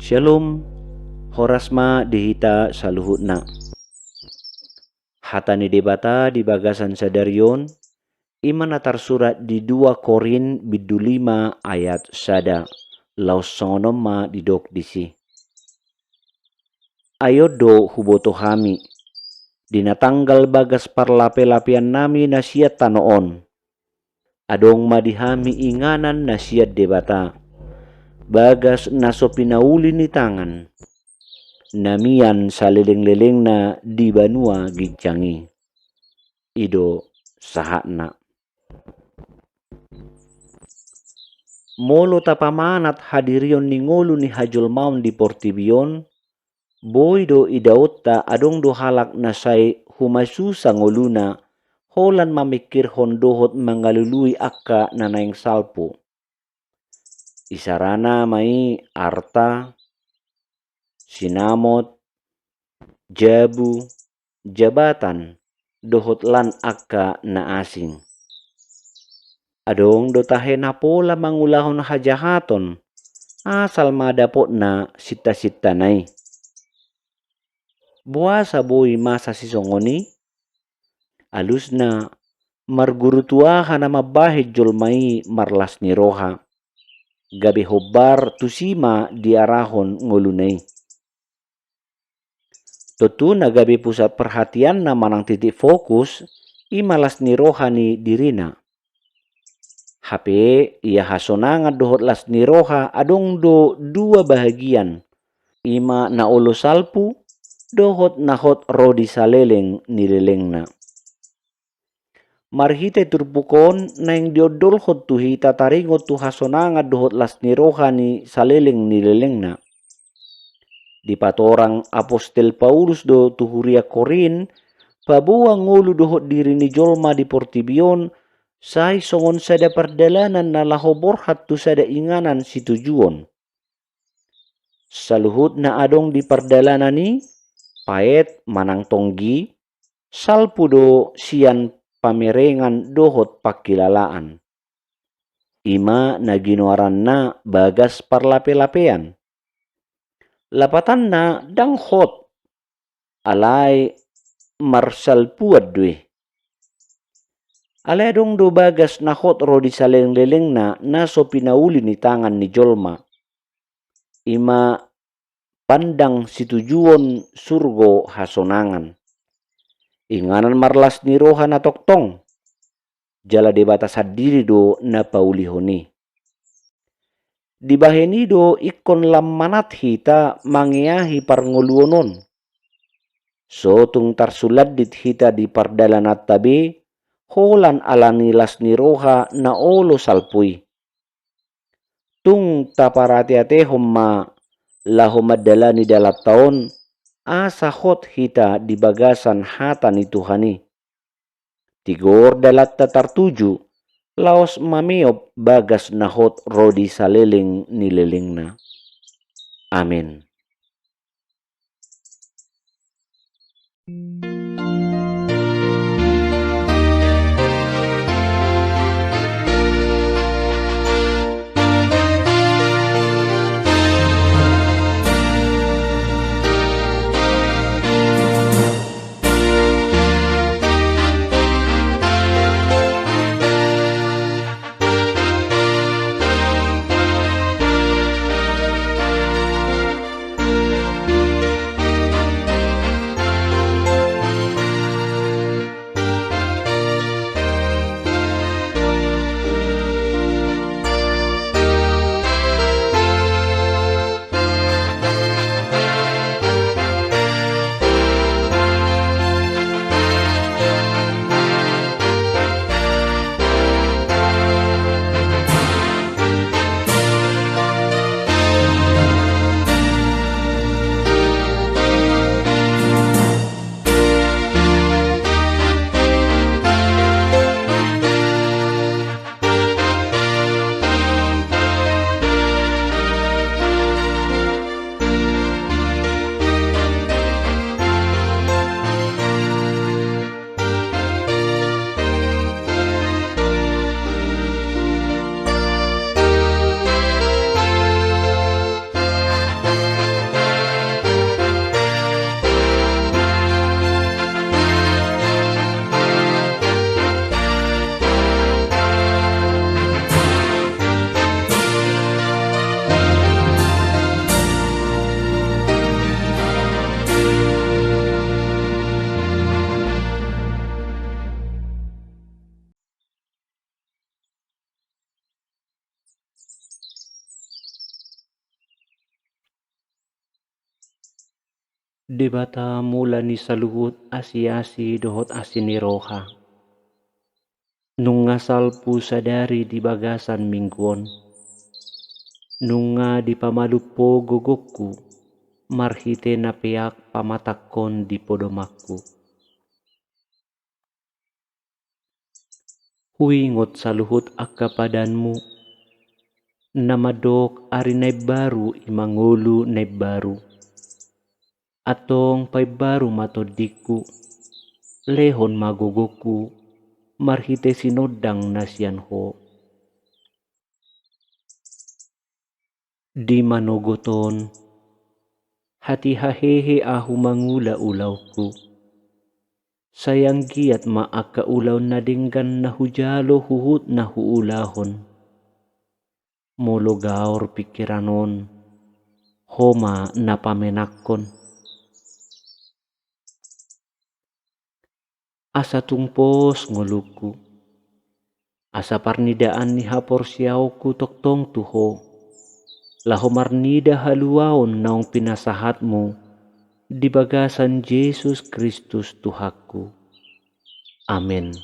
Shalom, horasma dihita saluhutna. Hatani debata di bagasan sadarion, iman atar surat di 2 Korin bidu 5 ayat sada, laus songonoma didok disi. Ayo do huboto hami, dina tanggal bagas parlape-lapian nami nasiat tanoon. Adong madihami inganan nasiat debata. Bagas naso pinauli ni tangan, namian saleleng-leleng na di banua gicangi. Ido sahakna. Molo tapamanat hadirion ni ngolu ni hajul maun di Portibion, boy do idaotta adong do halak nasai humasusa ngoluna, holan mamikir hondohot mangalului akka nanaing salpo. Isarana mai arta, sinamot, jabu, jabatan, dohot lan akka na asing. Adong do tahena pola mangulahon hajahaton, asal madapot na sita-sita nai. Buasa boy masa sisongoni, alus na margurutuaha na mabahid jolmai marlas ni roha. Gabi hobar tusima diarahon ngolunai. Tentu na gabi pusat perhatian na manang titik fokus imalas ni rohani dirina. HP ia hasonanga dohot las ni roha adong do 2 bahagian. Ima na olo salpu dohot nahot rodi saleleng nilelengna. Marhita turpukon naing diodol hot tuhi tataringot tu hasonanga dohot las ni rohani saleleng nilelengna. Di patorang Apostel Paulus do tuhuria Korin, pabuang ngulu dohot diri ni jolma di Portibion, sai songon sada perdalanan na lahobor hatu sada inganan si tujuan. Saluhut na adong di perdalanan ni, paet manang tonggi, salpu do sian pamerengan dohot pakilalaan. Ima na ginoaran na bagas parlape-lapean. Lapatan na dang hot, alay marsal puad dwe. Alay dong do bagas na hot rodi saleng-leleng na naso pinauli ni tangan ni jolma. Ima pandang situjuon surgo hasonangan. Inganan marlas ni roha na toktong. Jala debata sadiri do na paulihoni. Dibaheni do ikon lammanat hita mangiahi parngoluonon. So tung tarsuladit hita di pardalanat tabe, holan alani las ni roha na olo salpui. Tung taparati-ate homma lahomadala ni dalat taon, asa hot hita di bagasan hata ni Tuhani. Tigor dalat tatartuju, laos mamiop bagas nahot rodi saleleng nilelengna. Amin. Debata mula ni saluhut asi-asi dohot asini roha. Nung ngasal pu sadari di bagasan mingguon. Nunga di pamalupo gogokku, marhite na peak pamatakon di podomakku. Huingot saluhut akka padanmu, namadok ari naib baru imangulu naib baru. Atong pay baru matodiku, lehon magogoku, marhite sinodang nasyan ho. Di manogoton, hati hahehe ahu mangula ulauku. Sayang giat maaka ulaw na dinggan na hujalo huhut na huulahon. Molo gaor pikiranon, homa na pamenakon. Asa tungpos ngoluku, asa parnidaan ni hapor siauku toktong tuho, laho marnida haluaon naong pinasahatmu, di bagasan Yesus Kristus Tuhaku. Amen.